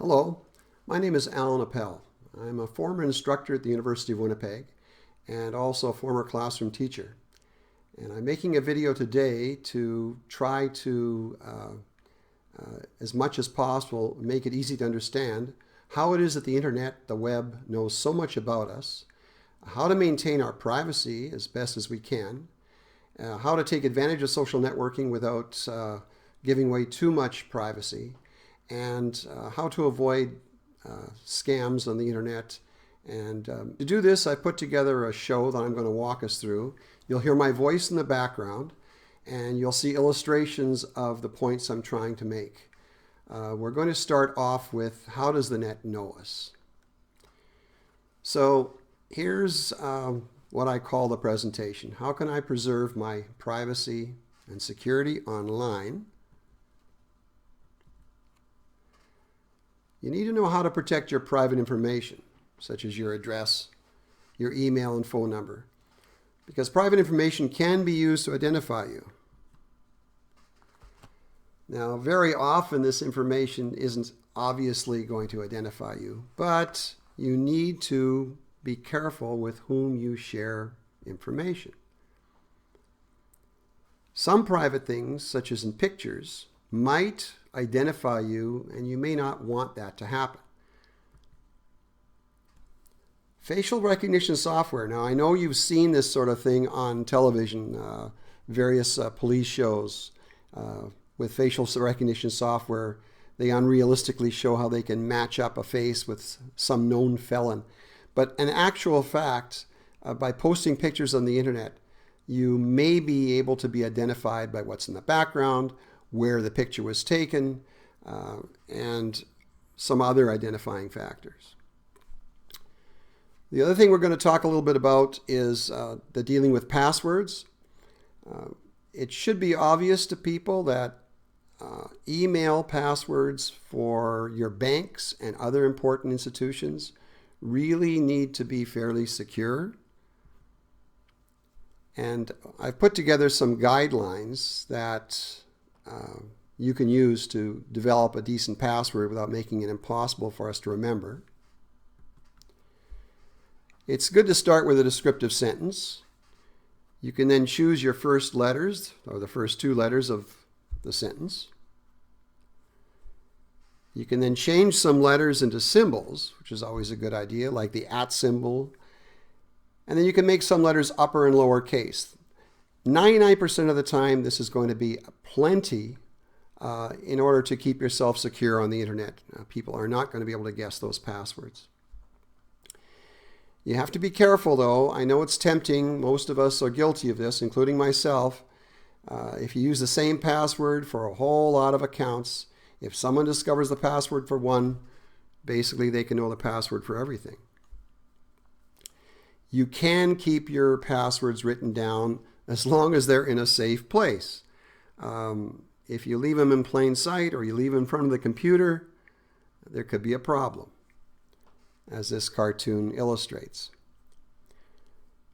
Hello, my name is Alan Appel. I'm a former instructor at the University of Winnipeg and also a former classroom teacher. And I'm making a video today to try to, as much as possible, make it easy to understand how it is that the internet, the web, knows so much about us, how to maintain our privacy as best as we can, how to take advantage of social networking without giving away too much privacy, and how to avoid scams on the internet. And to do this, I put together a show that I'm going to walk us through. You'll hear my voice in the background, and you'll see illustrations of the points I'm trying to make. We're going to start off with, how does the net know us? So here's what I call the presentation. How can I preserve my privacy and security online? You need to know how to protect your private information, such as your address, your email and phone number, because private information can be used to identify you. Now, very often this information isn't obviously going to identify you, but you need to be careful with whom you share information. Some private things, such as in pictures, might identify you, and you may not want that to happen. Facial recognition software. Now, I know you've seen this sort of thing on television, various police shows with facial recognition software. They unrealistically show how they can match up a face with some known felon. But in actual fact, by posting pictures on the internet, you may be able to be identified by what's in the background, where the picture was taken, and some other identifying factors. The other thing we're going to talk a little bit about is the dealing with passwords. It should be obvious to people that email passwords for your banks and other important institutions really need to be fairly secure. And I've put together some guidelines that you can use to develop a decent password without making it impossible for us to remember. It's good to start with a descriptive sentence. You can then choose your first letters, or the first two letters of the sentence. You can then change some letters into symbols, which is always a good idea, like the @ symbol. And then you can make some letters upper and lower case. 99% of the time, this is going to be plenty in order to keep yourself secure on the internet. People are not going to be able to guess those passwords. You have to be careful, though. I know it's tempting. Most of us are guilty of this, including myself. If you use the same password for a whole lot of accounts, if someone discovers the password for one, basically they can know the password for everything. You can keep your passwords written down as long as they're in a safe place. If you leave them in plain sight or you leave them in front of the computer, there could be a problem, as this cartoon illustrates.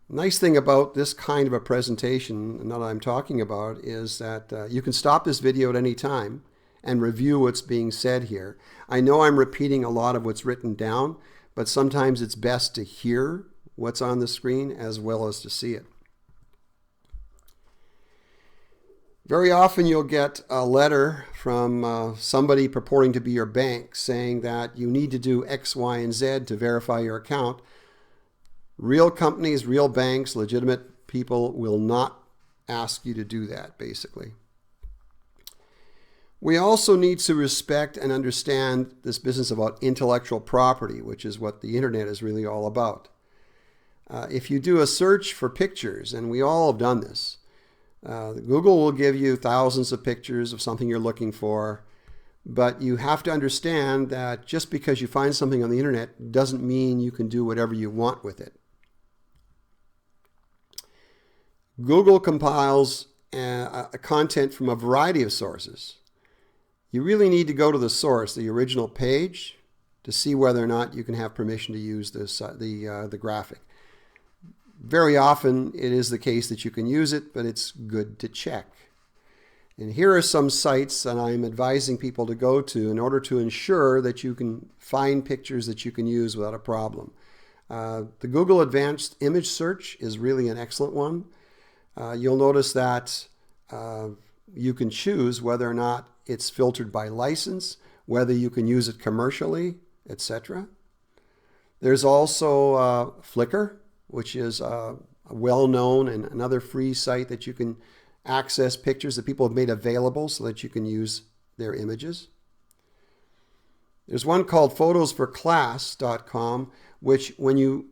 Nice thing about this kind of a presentation that I'm talking about is that you can stop this video at any time and review what's being said here. I know I'm repeating a lot of what's written down, but sometimes it's best to hear what's on the screen as well as to see it. Very often you'll get a letter from somebody purporting to be your bank saying that you need to do X, Y, and Z to verify your account. Real companies, real banks, legitimate people will not ask you to do that, basically. We also need to respect and understand this business about intellectual property, which is what the internet is really all about. If you do a search for pictures, and we all have done this, Google will give you thousands of pictures of something you're looking for, but you have to understand that just because you find something on the internet doesn't mean you can do whatever you want with it. Google compiles content from a variety of sources. You really need to go to the source, the original page, to see whether or not you can have permission to use this, the graphic. Very often it is the case that you can use it, but it's good to check. And here are some sites that I'm advising people to go to in order to ensure that you can find pictures that you can use without a problem. The Google Advanced Image Search is really an excellent one. You'll notice that you can choose whether or not it's filtered by license, whether you can use it commercially, etc. There's also Flickr, which is a well-known and another free site that you can access pictures that people have made available so that you can use their images. There's one called photosforclass.com, which when you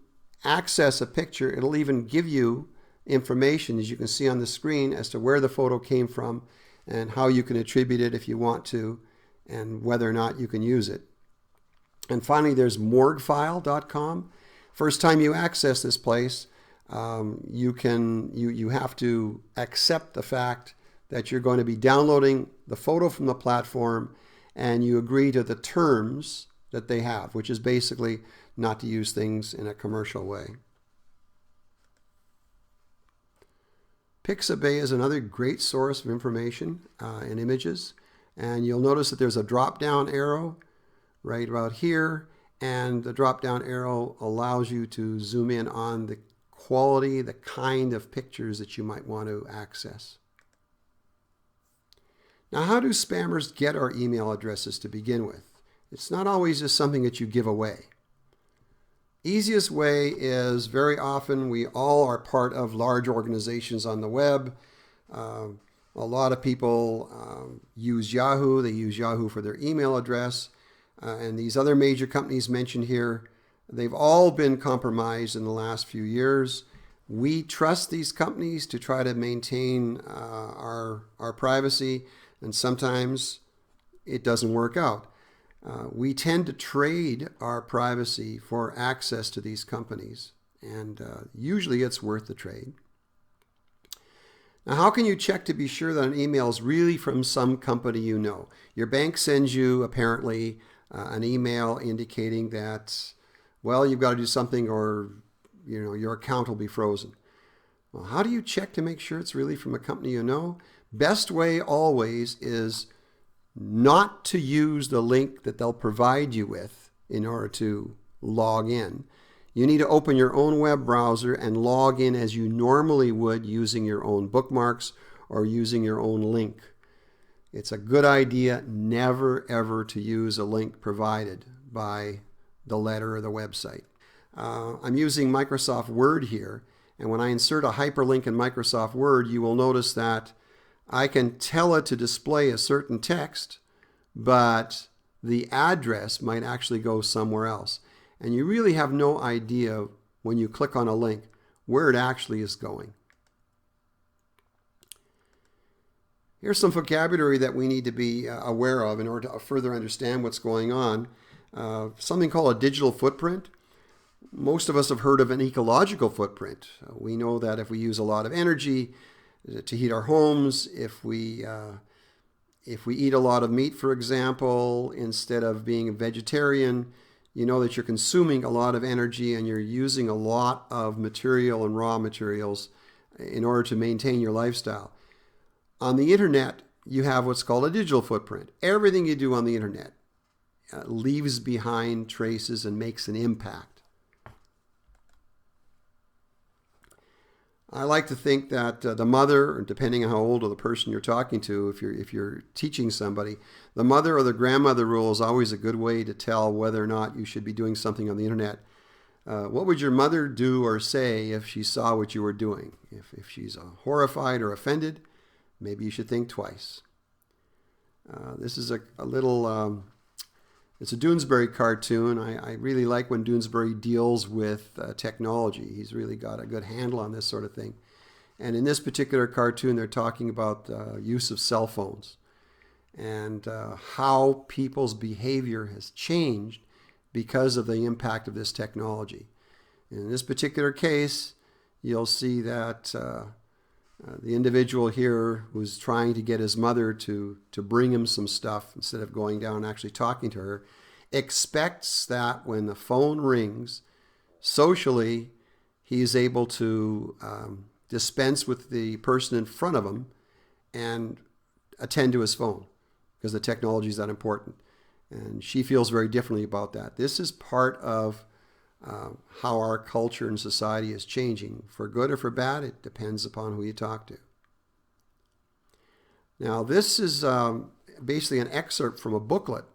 access a picture, it'll even give you information, as you can see on the screen, as to where the photo came from and how you can attribute it if you want to, and whether or not you can use it. And finally, there's morguefile.com. First time you access this place, you have to accept the fact that you're going to be downloading the photo from the platform, and you agree to the terms that they have, which is basically not to use things in a commercial way. Pixabay is another great source of information and images, and you'll notice that there's a drop-down arrow right about here, and the drop-down arrow allows you to zoom in on the quality, the kind of pictures that you might want to access. Now, how do spammers get our email addresses to begin with? It's not always just something that you give away. Easiest way is very often we all are part of large organizations on the web. A lot of people use Yahoo. They use Yahoo for their email address. And these other major companies mentioned here, they've all been compromised in the last few years. We trust these companies to try to maintain our privacy, and sometimes it doesn't work out. We tend to trade our privacy for access to these companies, and usually it's worth the trade. Now, how can you check to be sure that an email is really from some company you know? Your bank sends you apparently an email indicating that, well, you've got to do something or your account will be frozen. Well, how do you check to make sure it's really from a company you know? Best way always is not to use the link that they'll provide you with in order to log in. You need to open your own web browser and log in as you normally would using your own bookmarks or using your own link. It's a good idea never ever to use a link provided by the letter or the website. I'm using Microsoft Word here, and when I insert a hyperlink in Microsoft Word, you will notice that I can tell it to display a certain text, but the address might actually go somewhere else. And you really have no idea when you click on a link where it actually is going. Here's some vocabulary that we need to be aware of in order to further understand what's going on. Something called a digital footprint. Most of us have heard of an ecological footprint. We know that if we use a lot of energy to heat our homes, if we eat a lot of meat, for example, instead of being a vegetarian, you know that you're consuming a lot of energy and you're using a lot of material and raw materials in order to maintain your lifestyle. On the internet, you have what's called a digital footprint. Everything you do on the internet leaves behind traces and makes an impact. I like to think that the mother, depending on how old or the person you're talking to, if you're teaching somebody, the mother or the grandmother rule is always a good way to tell whether or not you should be doing something on the internet. What would your mother do or say if she saw what you were doing? If she's horrified or offended, maybe you should think twice. This is a little... It's a Doonesbury cartoon. I really like when Doonesbury deals with technology. He's really got a good handle on this sort of thing. And in this particular cartoon, they're talking about the use of cell phones and how people's behavior has changed because of the impact of this technology. In this particular case, you'll see that the individual here who's trying to get his mother to bring him some stuff instead of going down and actually talking to her, expects that when the phone rings, socially, he's able to dispense with the person in front of him and attend to his phone because the technology is that important. And she feels very differently about that. This is part of how our culture and society is changing. For good or for bad, it depends upon who you talk to. Now, this is basically an excerpt from a booklet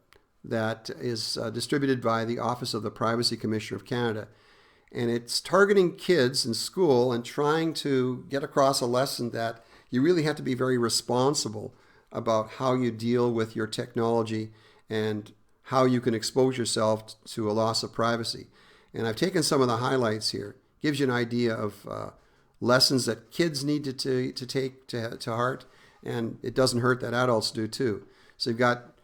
that is distributed by the Office of the Privacy Commissioner of Canada. And it's targeting kids in school and trying to get across a lesson that you really have to be very responsible about how you deal with your technology and how you can expose yourself to a loss of privacy. And I've taken some of the highlights here. Gives you an idea of lessons that kids need to take to heart, and it doesn't hurt that adults do too. So you've got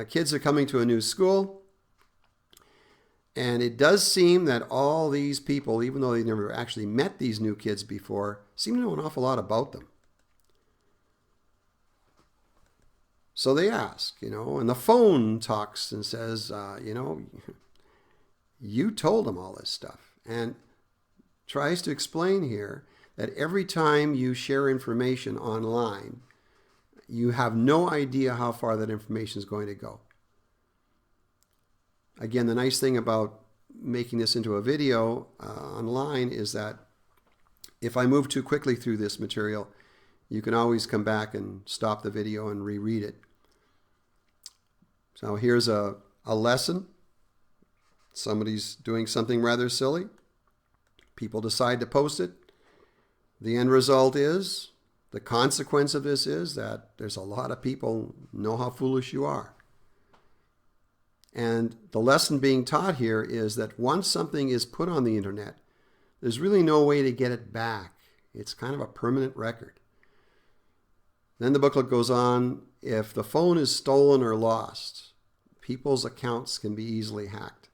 kids are coming to a new school, and it does seem that all these people, even though they never actually met these new kids before, seem to know an awful lot about them. So they ask, and the phone talks and says, you told them all this stuff, and tries to explain here that every time you share information online, you have no idea how far that information is going to go. Again, the nice thing about making this into a video online is that if I move too quickly through this material, you can always come back and stop the video and reread it. So here's a lesson. Somebody's doing something rather silly. People decide to post it. The end result is, the consequence of this is that there's a lot of people know how foolish you are. And the lesson being taught here is that once something is put on the internet, there's really no way to get it back. It's kind of a permanent record. Then the booklet goes on, if the phone is stolen or lost, people's accounts can be easily hacked.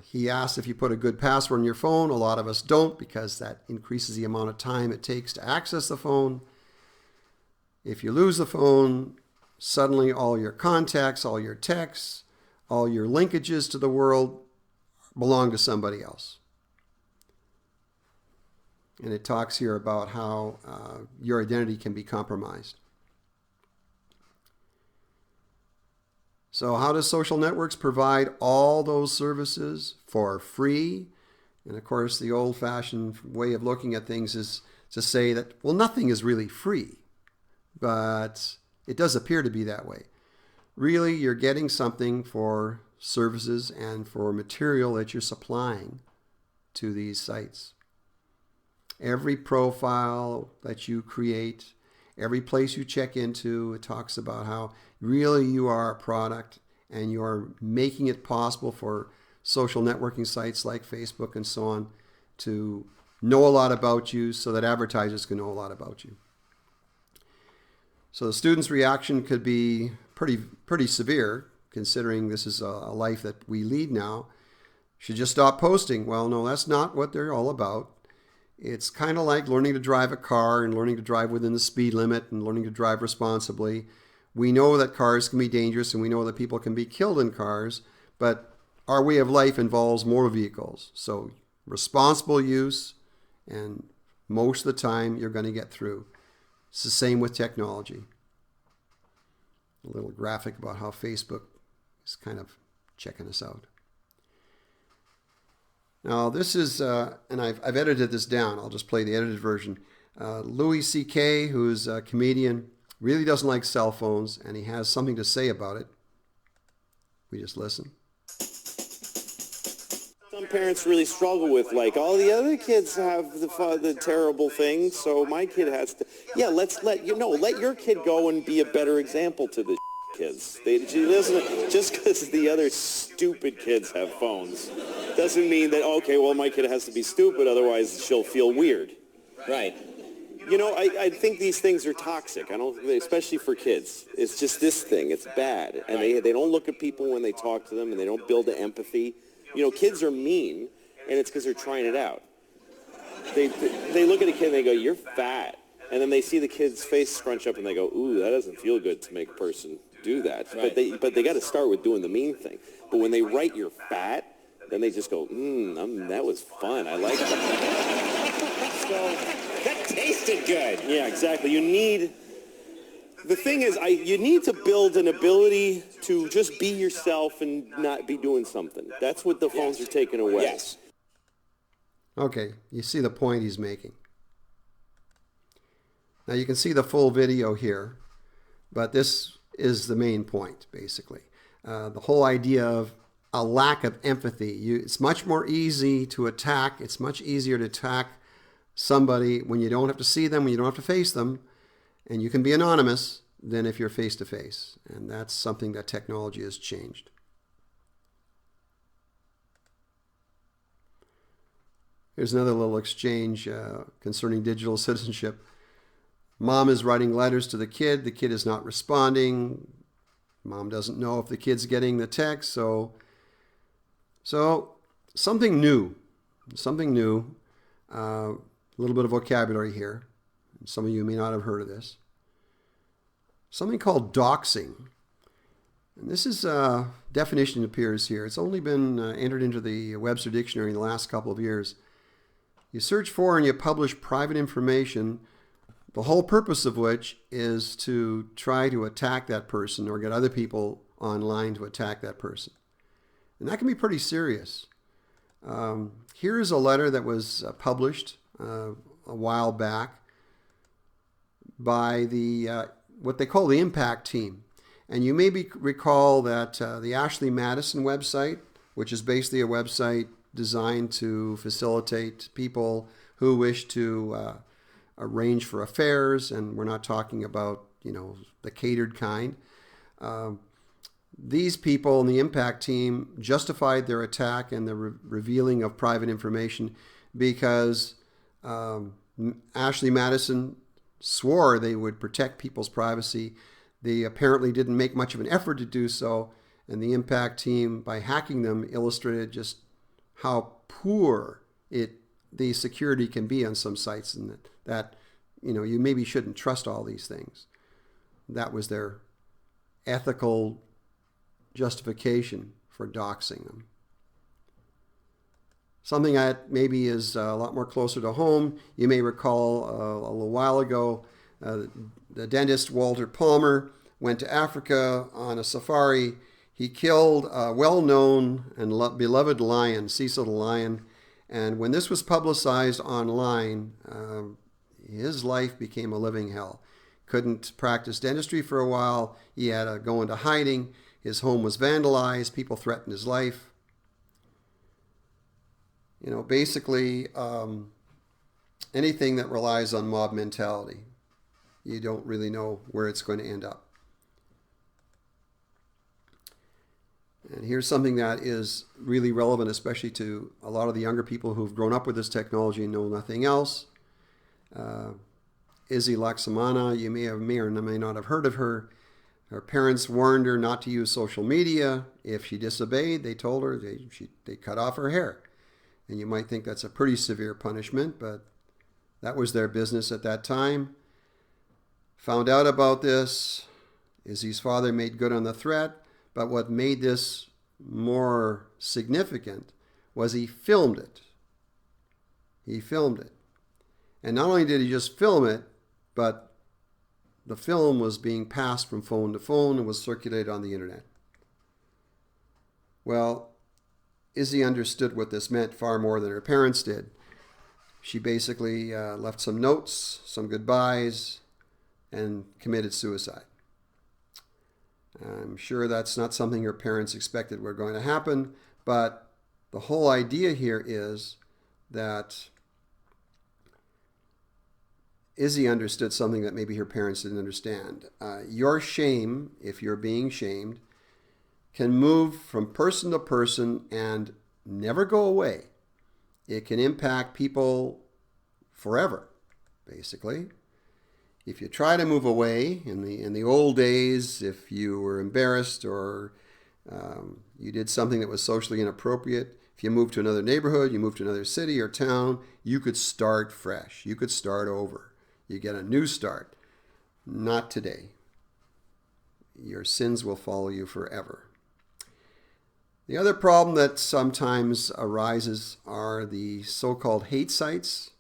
He asks if you put a good password on your phone. A lot of us don't, because that increases the amount of time it takes to access the phone. If you lose the phone, suddenly all your contacts, all your texts, all your linkages to the world belong to somebody else. And it talks here about how your identity can be compromised. So how does social networks provide all those services for free? And of course, the old-fashioned way of looking at things is to say that, well, nothing is really free. But it does appear to be that way. Really, you're getting something for services and for material that you're supplying to these sites. Every profile that you create, every place you check into, it talks about how really you are a product and you are making it possible for social networking sites like Facebook and so on to know a lot about you so that advertisers can know a lot about you. So the student's reaction could be pretty severe, considering this is a life that we lead now. Should just stop posting. Well, no, that's not what they're all about. It's kind of like learning to drive a car and learning to drive within the speed limit and learning to drive responsibly. We know that cars can be dangerous and we know that people can be killed in cars, but our way of life involves motor vehicles. So responsible use, and most of the time you're going to get through. It's the same with technology. A little graphic about how Facebook is kind of checking us out. Now this is, and I've edited this down. I'll just play the edited version. Louis C.K., who's a comedian, really doesn't like cell phones, and he has something to say about it. We just listen. Some parents really struggle with, like, all the other kids have the terrible things, so my kid has to. Yeah, let your kid go and be a better example to the kids. Just because the other stupid kids have phones doesn't mean that, okay, well, my kid has to be stupid, otherwise she'll feel weird. Right. I think these things are toxic. Especially for kids. It's just this thing. It's bad, and they don't look at people when they talk to them, and they don't build the empathy. Kids are mean, and it's because they're trying it out. They look at a kid and they go, "You're fat," and then they see the kid's face scrunch up, and they go, "Ooh, that doesn't feel good to make a person do that." Right. But they got to start with doing the mean thing. But when they write "you're fat," then they just go, that was fun. I like that. So that tasted good. Yeah, exactly. You need The thing is, you need to build an ability to just be yourself and not be doing something. That's what the phones are taking away. Yes. Okay, you see the point he's making. Now you can see the full video here, but this is the main point, basically. The whole idea of a lack of empathy. It's much more easy to attack. It's much easier to attack somebody when you don't have to see them, when you don't have to face them, and you can be anonymous than if you're face to face. And that's something that technology has changed. Here's another little exchange concerning digital citizenship. Mom is writing letters to the kid. The kid is not responding. Mom doesn't know if the kid's getting the text. So something new. A little bit of vocabulary here. Some of you may not have heard of this. Something called doxing. And this is a definition that appears here. It's only been entered into the Webster Dictionary in the last couple of years. You search for and you publish private information, the whole purpose of which is to try to attack that person or get other people online to attack that person. And that can be pretty serious. Here is a letter that was published a while back by the what they call the Impact Team. And you maybe recall that the Ashley Madison website, which is basically a website designed to facilitate people who wish to arrange for affairs, and we're not talking about, the catered kind. These people in the Impact Team justified their attack and the revealing of private information because Ashley Madison swore they would protect people's privacy. They apparently didn't make much of an effort to do so, and the Impact Team, by hacking them, illustrated just how poor the security can be on some sites, and that you maybe shouldn't trust all these things. That was their ethical justification for doxing them. Something that maybe is a lot more closer to home. You may recall a little while ago, the dentist Walter Palmer went to Africa on a safari. He killed a well-known and beloved lion, Cecil the lion. And when this was publicized online, his life became a living hell. Couldn't practice dentistry for a while. He had to go into hiding. His home was vandalized. People threatened his life. Basically, anything that relies on mob mentality, you don't really know where it's going to end up. And here's something that is really relevant, especially to a lot of the younger people who've grown up with this technology and know nothing else. Izzy Laksamana, you may or may not have heard of her. Her parents warned her not to use social media. If she disobeyed, they told her they cut off her hair. And you might think that's a pretty severe punishment, but that was their business at that time. Found out about this. Izzy's father made good on the threat, but what made this more significant was he filmed it. He filmed it. And not only did he just film it, but the film was being passed from phone to phone and was circulated on the internet. Well, Izzy understood what this meant far more than her parents did. She basically left some notes, some goodbyes, and committed suicide. I'm sure that's not something her parents expected were going to happen, but the whole idea here is that Izzy understood something that maybe her parents didn't understand. Your shame, if you're being shamed, can move from person to person and never go away. It can impact people forever, basically. If you try to move away, in the old days, if you were embarrassed or you did something that was socially inappropriate, if you moved to another neighborhood, you moved to another city or town, you could start fresh. You could start over. You get a new start. Not today. Your sins will follow you forever. The other problem that sometimes arises are the so-called hate sites.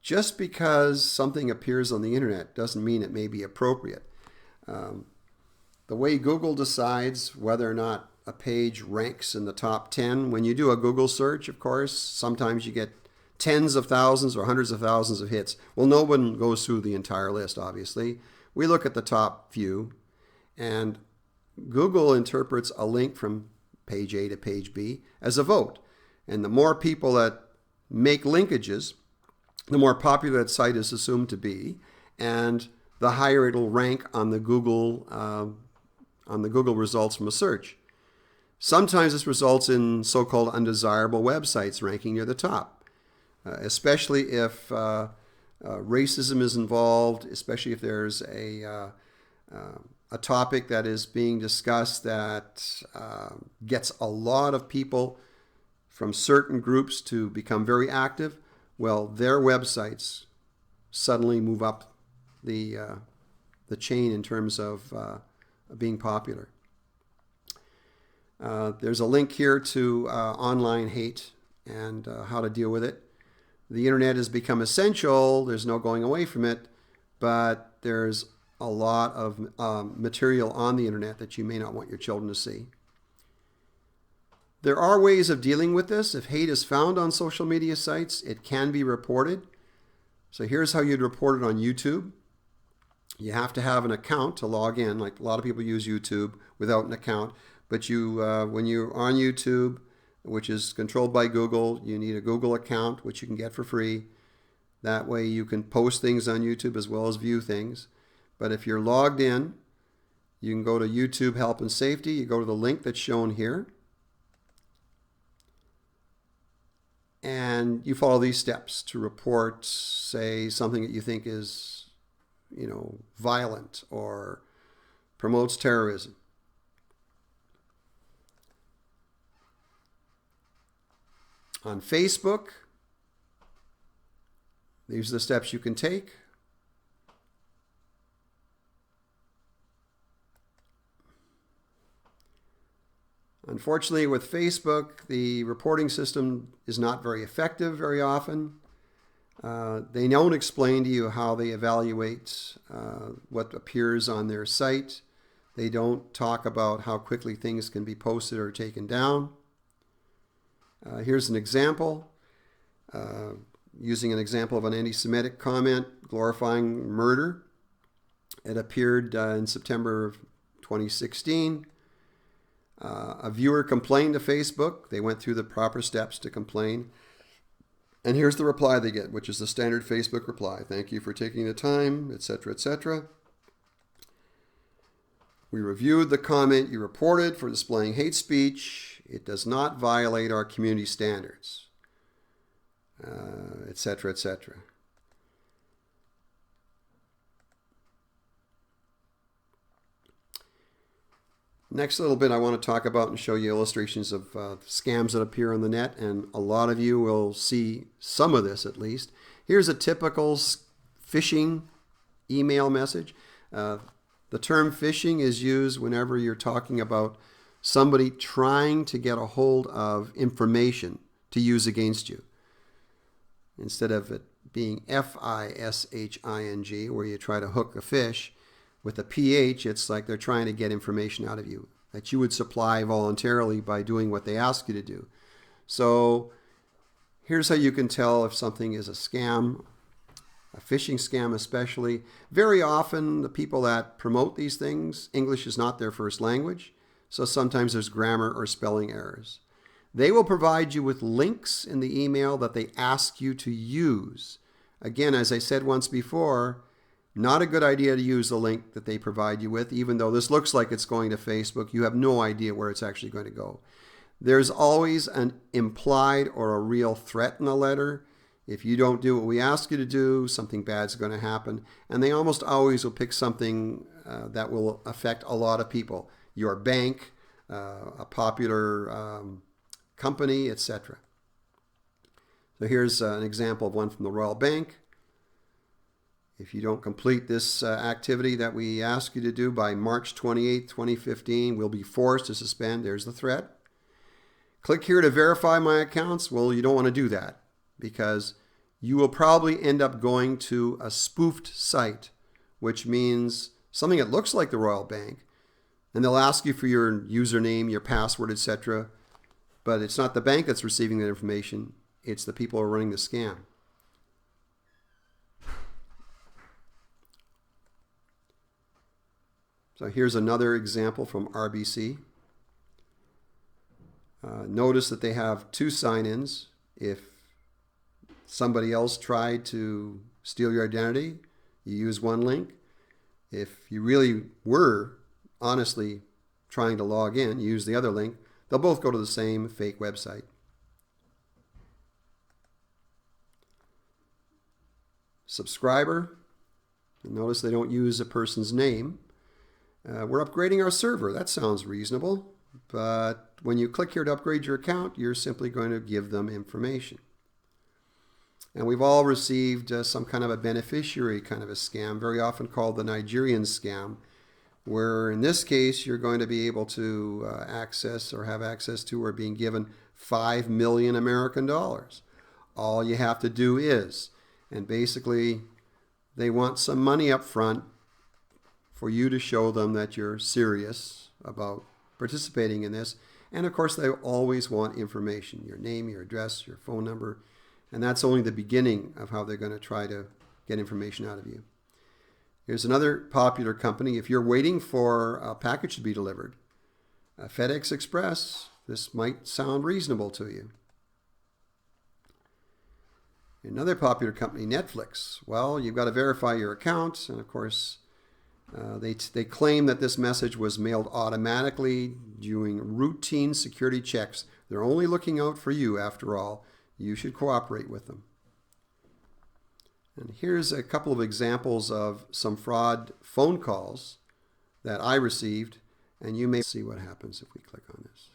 just because something appears on the internet doesn't mean it may be appropriate. The way Google decides whether or not a page ranks in the top 10, when you do a Google search, of course, sometimes you get tens of thousands or hundreds of thousands of hits. Well, no one goes through the entire list, obviously. We look at the top few, and Google interprets a link from page A to page B as a vote. And the more people that make linkages, the more popular that site is assumed to be, and the higher it'll rank on the Google results from a search. Sometimes this results in so-called undesirable websites ranking near the top, especially if racism is involved, especially if there's a topic that is being discussed that gets a lot of people from certain groups to become very active. Well, their websites suddenly move up the chain in terms of being popular. There's a link here to online hate and how to deal with it. The internet has become essential. There's no going away from it, but there's a lot of material on the internet that you may not want your children to see. There are ways of dealing with this. If hate is found on social media sites, it can be reported. So here's how you'd report it on YouTube. You have to have an account to log in. Like a lot of people use YouTube without an account. But when you're on YouTube, which is controlled by Google, you need a Google account, which you can get for free. That way you can post things on YouTube as well as view things. But if you're logged in, you can go to YouTube Help and Safety. You go to the link that's shown here. And you follow these steps to report, say, something that you think is, violent or promotes terrorism. On Facebook, these are the steps you can take. Unfortunately, with Facebook, the reporting system is not very effective very often. They don't explain to you how they evaluate what appears on their site. They don't talk about how quickly things can be posted or taken down. Here's an example, using an example of an anti-Semitic comment glorifying murder. It appeared in September of 2016. A viewer complained to Facebook. They went through the proper steps to complain. And here's the reply they get, which is the standard Facebook reply. Thank you for taking the time, etc., etc. We reviewed the comment you reported for displaying hate speech. It does not violate our community standards, etc., etc. Next little bit I want to talk about and show you illustrations of scams that appear on the net, and a lot of you will see some of this at least. Here's a typical phishing email message. The term phishing is used whenever you're talking about somebody trying to get a hold of information to use against you. Instead of it being F-I-S-H-I-N-G, where you try to hook a fish, with a PH, it's like they're trying to get information out of you that you would supply voluntarily by doing what they ask you to do. So here's how you can tell if something is a scam, a phishing scam especially. Very often the people that promote these things, English is not their first language, so sometimes there's grammar or spelling errors. They will provide you with links in the email that they ask you to use. Again, as I said once before, not a good idea to use the link that they provide you with, even though this looks like it's going to Facebook. You have no idea where it's actually going to go. There's always an implied or a real threat in a letter. If you don't do what we ask you to do, something bad's going to happen. And they almost always will pick something that will affect a lot of people. Your bank, a popular company, etc. So here's an example of one from the Royal Bank. If you don't complete this activity that we ask you to do by March 28, 2015, we'll be forced to suspend. There's the threat. Click here to verify my accounts. Well, you don't want to do that because you will probably end up going to a spoofed site, which means something that looks like the Royal Bank, and they'll ask you for your username, your password, etc. But it's not the bank that's receiving that information, it's the people who are running the scam. So here's another example from RBC. Notice that they have two sign-ins. If somebody else tried to steal your identity, you use one link. If you really were honestly trying to log in, you use the other link. They'll both go to the same fake website. Subscriber. Notice they don't use a person's name. We're upgrading our server. That sounds reasonable. But when you click here to upgrade your account, you're simply going to give them information. And we've all received some kind of a beneficiary kind of a scam, very often called the Nigerian scam, where in this case you're going to be able to access or have access to or being given 5 million American dollars. All you have to do is, and basically they want some money up front for you to show them that you're serious about participating in this. And of course, they always want information, your name, your address, your phone number. And that's only the beginning of how they're going to try to get information out of you. Here's another popular company. If you're waiting for a package to be delivered, FedEx Express, this might sound reasonable to you. Another popular company, Netflix. Well, you've got to verify your account, and of course, they claim that this message was mailed automatically during routine security checks. They're only looking out for you after all. You should cooperate with them. And here's a couple of examples of some fraud phone calls that I received, and you may see what happens if we click on this.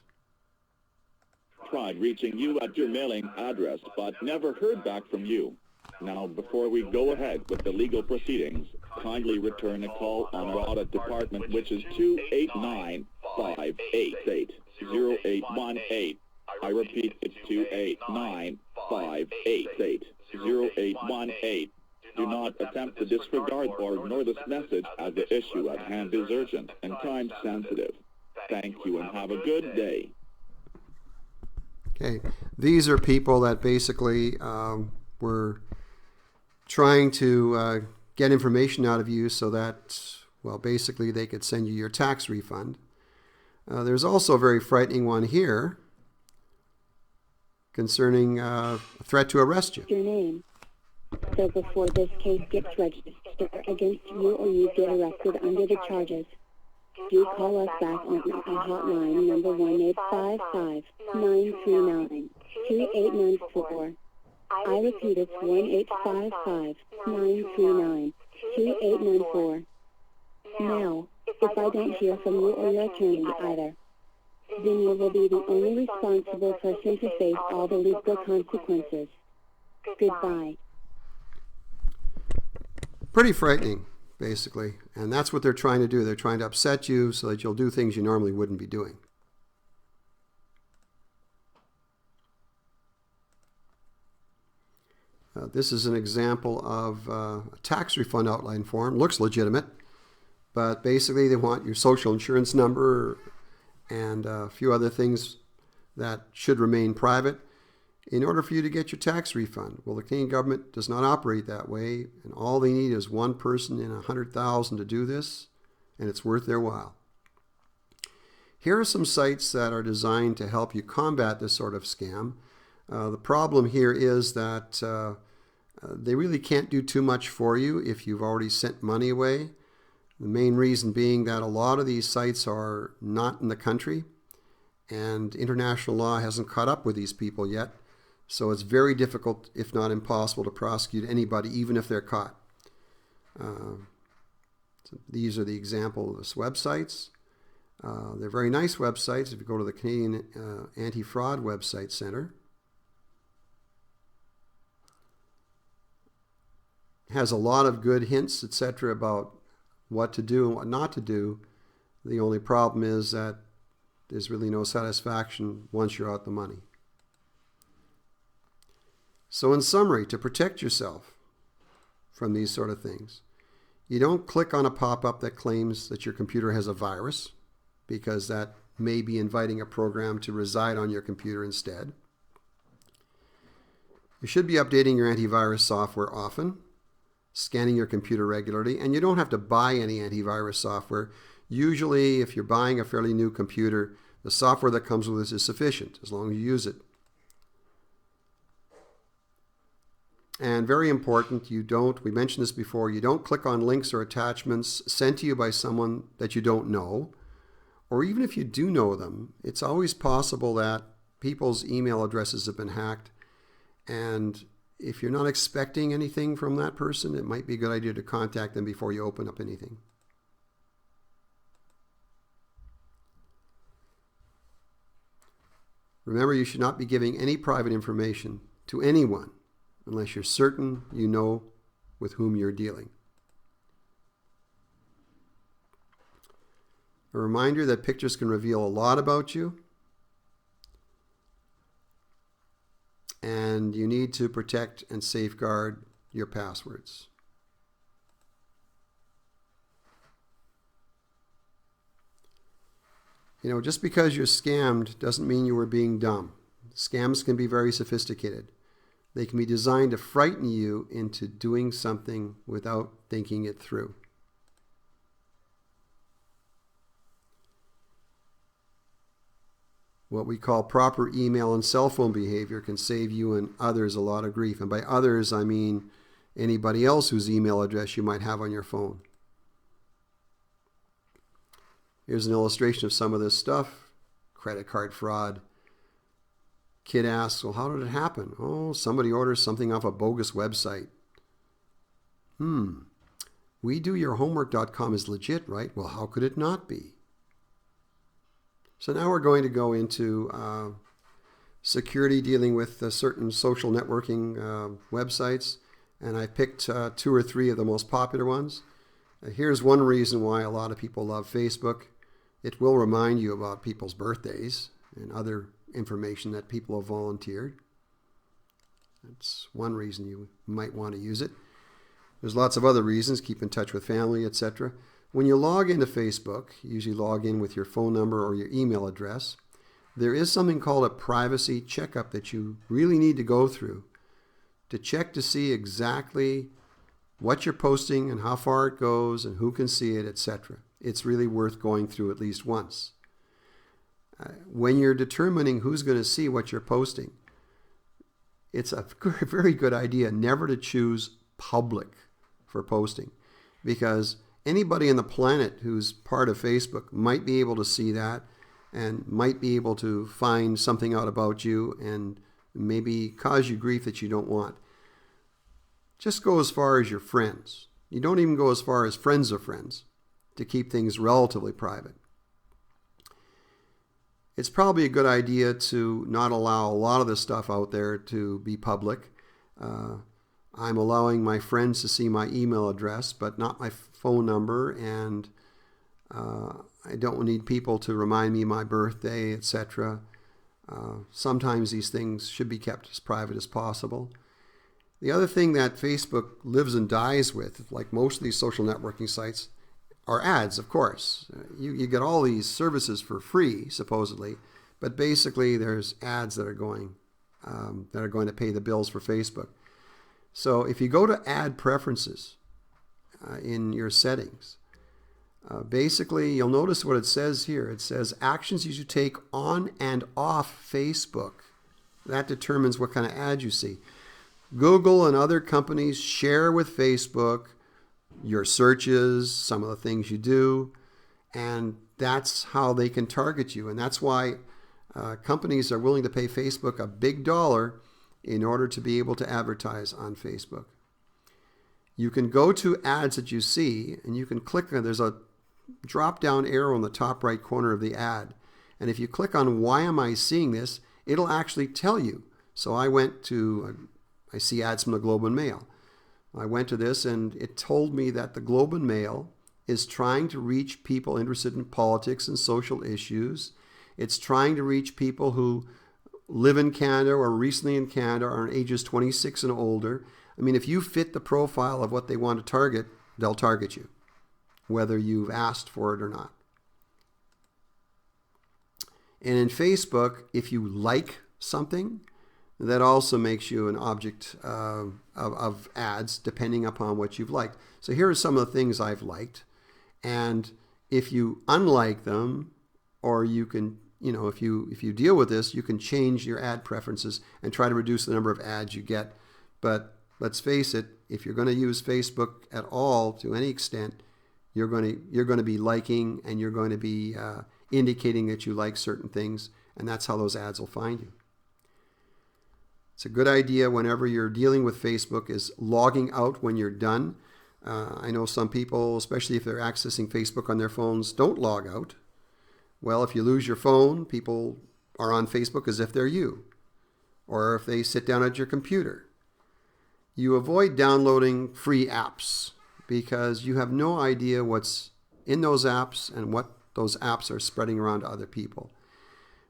Tried reaching you at your mailing address, but never heard back from you. Now, before we go ahead with the legal proceedings, kindly return a call on our audit department, which is 289-588-0818. I repeat, it's 289-588-0818. Do not attempt to disregard or ignore this message, as the issue at hand is urgent and time sensitive. Thank you and have a good day. Okay, these are people that basically were trying to get information out of you so that, well, basically they could send you your tax refund. There's also a very frightening one here concerning a threat to arrest you. Your name. So before this case gets registered against you or you get arrested under the charges, do call us back on our hotline number 1-855-939-2894. I repeat, it's 1-855-939-2894. Now, if I don't hear from you or your attorney either, then you will be the only responsible person to face all the legal consequences. Goodbye. Pretty frightening, basically. And that's what they're trying to do. They're trying to upset you so that you'll do things you normally wouldn't be doing. This is an example of a tax refund outline form. Looks legitimate, but basically they want your social insurance number and a few other things that should remain private in order for you to get your tax refund. Well, the Canadian government does not operate that way, and all they need is one person in 100,000 to do this, and it's worth their while. Here are some sites that are designed to help you combat this sort of scam. The problem here is that they really can't do too much for you if you've already sent money away. The main reason being that a lot of these sites are not in the country, and international law hasn't caught up with these people yet. So it's very difficult, if not impossible, to prosecute anybody, even if they're caught. So these are the example of these websites. They're very nice websites. If you go to the Canadian Anti-Fraud Website Center, it has a lot of good hints, etc., about what to do and what not to do. The only problem is that there's really no satisfaction once you're out the money. So in summary, to protect yourself from these sort of things, you don't click on a pop-up that claims that your computer has a virus, because that may be inviting a program to reside on your computer instead. You should be updating your antivirus software often, scanning your computer regularly, and you don't have to buy any antivirus software. Usually, if you're buying a fairly new computer, the software that comes with it is sufficient, as long as you use it. And very important, we mentioned this before, you don't click on links or attachments sent to you by someone that you don't know, or even if you do know them, it's always possible that people's email addresses have been hacked. And if you're not expecting anything from that person, it might be a good idea to contact them before you open up anything. Remember, you should not be giving any private information to anyone unless you're certain you know with whom you're dealing. A reminder that pictures can reveal a lot about you, and you need to protect and safeguard your passwords. Just because you're scammed doesn't mean you were being dumb. Scams can be very sophisticated. They can be designed to frighten you into doing something without thinking it through. What we call proper email and cell phone behavior can save you and others a lot of grief. And by others, I mean anybody else whose email address you might have on your phone. Here's an illustration of some of this stuff. Credit card fraud. Kid asks, well, how did it happen? Oh, somebody orders something off a bogus website. WeDoYourHomework.com is legit, right? Well, how could it not be? So now we're going to go into security dealing with certain social networking websites. And I picked 2 or 3 of the most popular ones. Here's one reason why a lot of people love Facebook. It will remind you about people's birthdays and other information that people have volunteered. That's one reason you might want to use it. There's lots of other reasons. Keep in touch with family, etc. When you log into Facebook, you usually log in with your phone number or your email address. There is something called a privacy checkup that you really need to go through to check to see exactly what you're posting and how far it goes and who can see it, etc. It's really worth going through at least once. When you're determining who's going to see what you're posting, it's a very good idea never to choose public for posting, because anybody on the planet who's part of Facebook might be able to see that and might be able to find something out about you and maybe cause you grief that you don't want. Just go as far as your friends. You don't even go as far as friends of friends to keep things relatively private. It's probably a good idea to not allow a lot of this stuff out there to be public. I'm allowing my friends to see my email address, but not my phone number, and I don't need people to remind me of my birthday, etc. Sometimes these things should be kept as private as possible. The other thing that Facebook lives and dies with, like most of these social networking sites, are ads, of course. You get all these services for free, supposedly, but basically there's ads that are going to pay the bills for Facebook. So if you go to ad preferences in your settings, basically you'll notice what it says here. It says actions you should take on and off Facebook. That determines what kind of ads you see. Google and other companies share with Facebook your searches, some of the things you do, and that's how they can target you. And that's why companies are willing to pay Facebook a big dollar in order to be able to advertise on Facebook. You can go to ads that you see, and you can click on, there's a drop-down arrow in the top right corner of the ad. And if you click on why am I seeing this, it'll actually tell you. So I see ads from the Globe and Mail. I went to this and it told me that the Globe and Mail is trying to reach people interested in politics and social issues. It's trying to reach people who live in Canada or recently in Canada are ages 26 and older. I mean, if you fit the profile of what they want to target, they'll target you, whether you've asked for it or not. And in Facebook, if you like something, that also makes you an object of ads, depending upon what you've liked. So here are some of the things I've liked. And if you unlike them, or you can, if you deal with this, you can change your ad preferences and try to reduce the number of ads you get. But let's face it, if you're going to use Facebook at all to any extent, you're going to be liking, and you're going to be indicating that you like certain things, and that's how those ads will find you. It's a good idea whenever you're dealing with Facebook is logging out when you're done. I know some people, especially if they're accessing Facebook on their phones, don't log out. Well, if you lose your phone, people are on Facebook as if they're you, or if they sit down at your computer. You avoid downloading free apps because you have no idea what's in those apps and what those apps are spreading around to other people.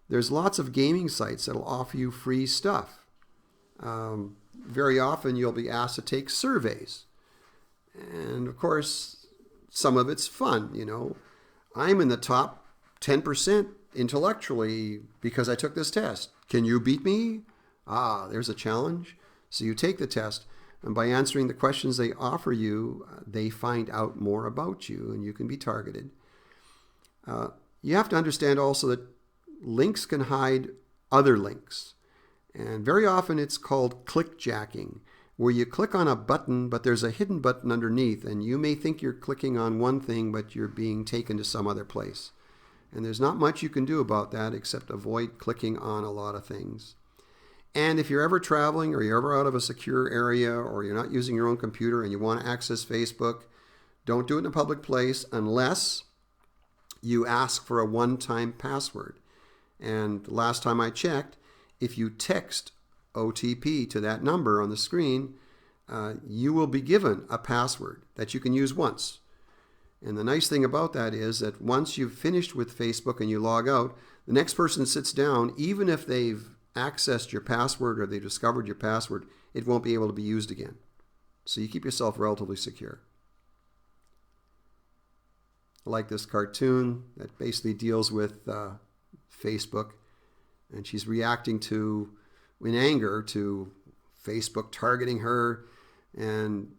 There's lots of gaming sites that'll offer you free stuff. Very often you'll be asked to take surveys. And of course, some of it's fun, I'm in the top 10% intellectually because I took this test. Can you beat me? There's a challenge. So you take the test, and by answering the questions they offer you, they find out more about you, and you can be targeted. You have to understand also that links can hide other links. And very often it's called clickjacking, where you click on a button, but there's a hidden button underneath, and you may think you're clicking on one thing, but you're being taken to some other place. And there's not much you can do about that except avoid clicking on a lot of things. And if you're ever traveling, or you're ever out of a secure area, or you're not using your own computer and you want to access Facebook, don't do it in a public place unless you ask for a one-time password. And last time I checked, if you text OTP to that number on the screen, you will be given a password that you can use once. And the nice thing about that is that once you've finished with Facebook and you log out, the next person sits down, even if they've accessed your password or they discovered your password, it won't be able to be used again. So you keep yourself relatively secure. I like this cartoon that basically deals with Facebook. And she's reacting in anger to Facebook targeting her. And,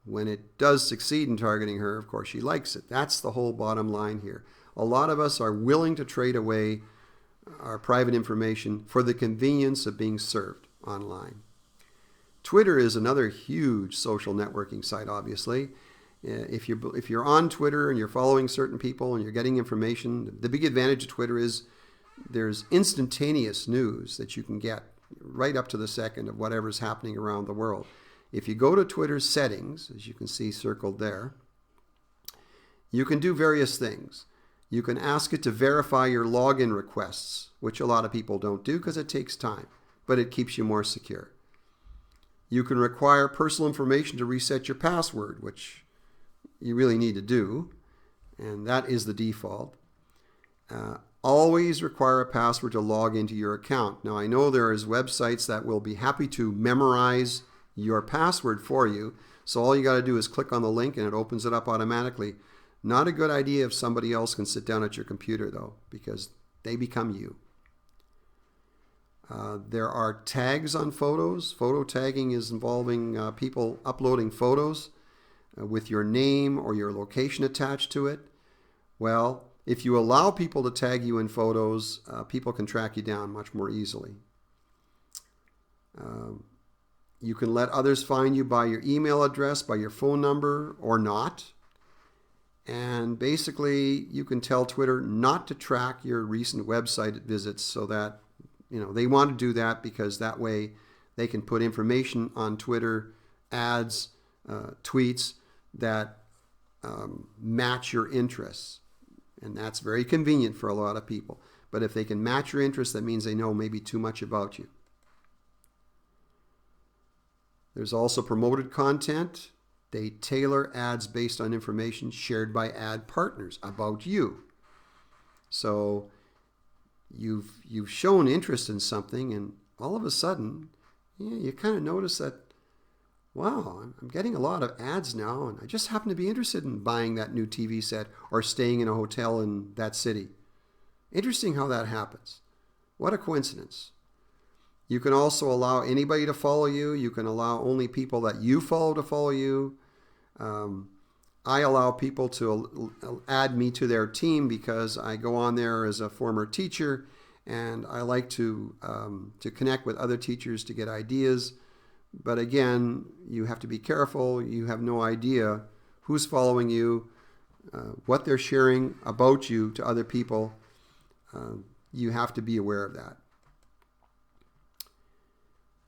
when it does succeed in targeting her, of course, she likes it. That's the whole bottom line here. A lot of us are willing to trade away our private information for the convenience of being served online. Twitter is another huge social networking site, obviously. If you're on Twitter and you're following certain people and you're getting information, the big advantage of Twitter is there's instantaneous news that you can get right up to the second of whatever's happening around the world. If you go to Twitter's settings, as you can see circled there, you can do various things. You can ask it to verify your login requests, which a lot of people don't do because it takes time, but it keeps you more secure. You can require personal information to reset your password, which you really need to do, and that is the default. Always require a password to log into your account. Now, I know there is websites that will be happy to memorize your password for you, so all you got to do is click on the link and it opens it up automatically. Not a good idea if somebody else can sit down at your computer, though, because they become you. There are tags on photos. Photo tagging is involving people uploading photos with your name or your location attached to it. Well, if you allow people to tag you in photos, people can track you down much more easily. You can let others find you by your email address, by your phone number, or not. And basically, you can tell Twitter not to track your recent website visits so that, they want to do that because that way they can put information on Twitter, ads, tweets that match your interests. And that's very convenient for a lot of people. But if they can match your interests, that means they know maybe too much about you. There's also promoted content. They tailor ads based on information shared by ad partners about you. So you've shown interest in something, and all of a sudden, you kind of notice that, wow, I'm getting a lot of ads now, and I just happen to be interested in buying that new TV set or staying in a hotel in that city. Interesting how that happens. What a coincidence. You can also allow anybody to follow you. You can allow only people that you follow to follow you. I allow people to add me to their team because I go on there as a former teacher, and I like to connect with other teachers to get ideas. But again, you have to be careful. You have no idea who's following you, what they're sharing about you to other people. You have to be aware of that.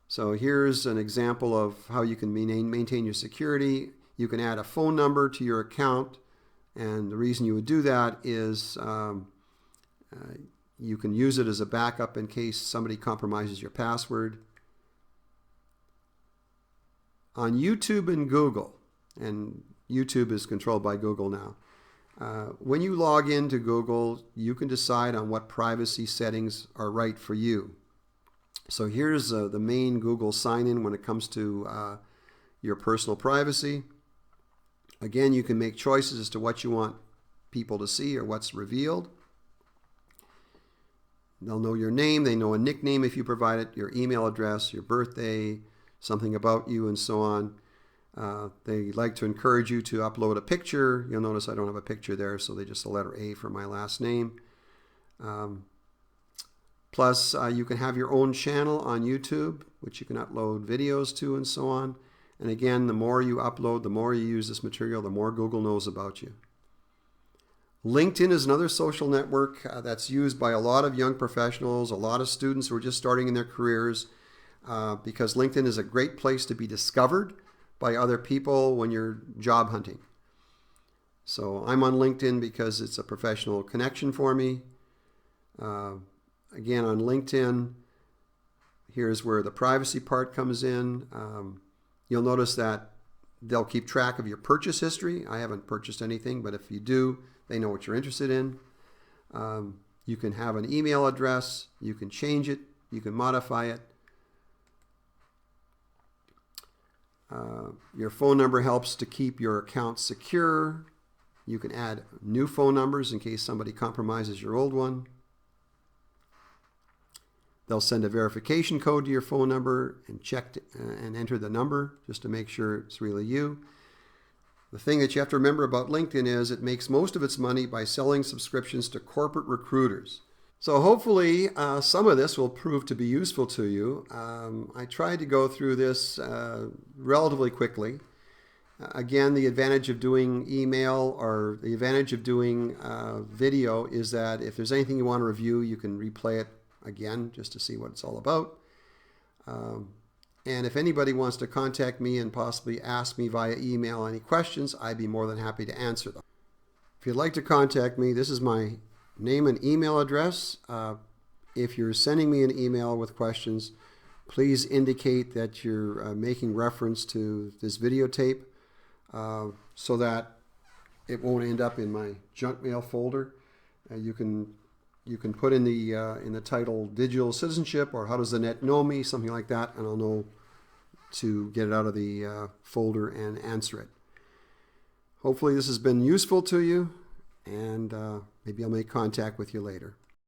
So here's an example of how you can maintain your security. You can add a phone number to your account, and the reason you would do that is you can use it as a backup in case somebody compromises your password. On YouTube and Google, and YouTube is controlled by Google now, when you log into Google, you can decide on what privacy settings are right for you. So here's the main Google sign-in when it comes to your personal privacy. Again, you can make choices as to what you want people to see or what's revealed. They'll know your name, they know a nickname if you provide it, your email address, your birthday, something about you, and so on. They like to encourage you to upload a picture. You'll notice I don't have a picture there, so they just the letter A for my last name. Plus, you can have your own channel on YouTube, which you can upload videos to and so on. And again, the more you upload, the more you use this material, the more Google knows about you. LinkedIn is another social network that's used by a lot of young professionals, a lot of students who are just starting in their careers, because LinkedIn is a great place to be discovered by other people when you're job hunting. So I'm on LinkedIn because it's a professional connection for me. Again, on LinkedIn, here's where the privacy part comes in. You'll notice that they'll keep track of your purchase history. I haven't purchased anything, but if you do, they know what you're interested in. You can have an email address. You can change it. You can modify it. Your phone number helps to keep your account secure. You can add new phone numbers in case somebody compromises your old one. They'll send a verification code to your phone number and check and enter the number just to make sure it's really you. The thing that you have to remember about LinkedIn is it makes most of its money by selling subscriptions to corporate recruiters. So hopefully some of this will prove to be useful to you. I tried to go through this relatively quickly. Again, the advantage of doing email or the advantage of doing video is that if there's anything you want to review, you can replay it again just to see what it's all about. And if anybody wants to contact me and possibly ask me via email any questions, I'd be more than happy to answer them. If you'd like to contact me, this is my name and email address. If you're sending me an email with questions, please indicate that you're making reference to this videotape so that it won't end up in my junk mail folder. You can put in the title Digital Citizenship or How Does the Net Know Me, something like that, and I'll know to get it out of the folder and answer it. Hopefully this has been useful to you, and maybe I'll make contact with you later.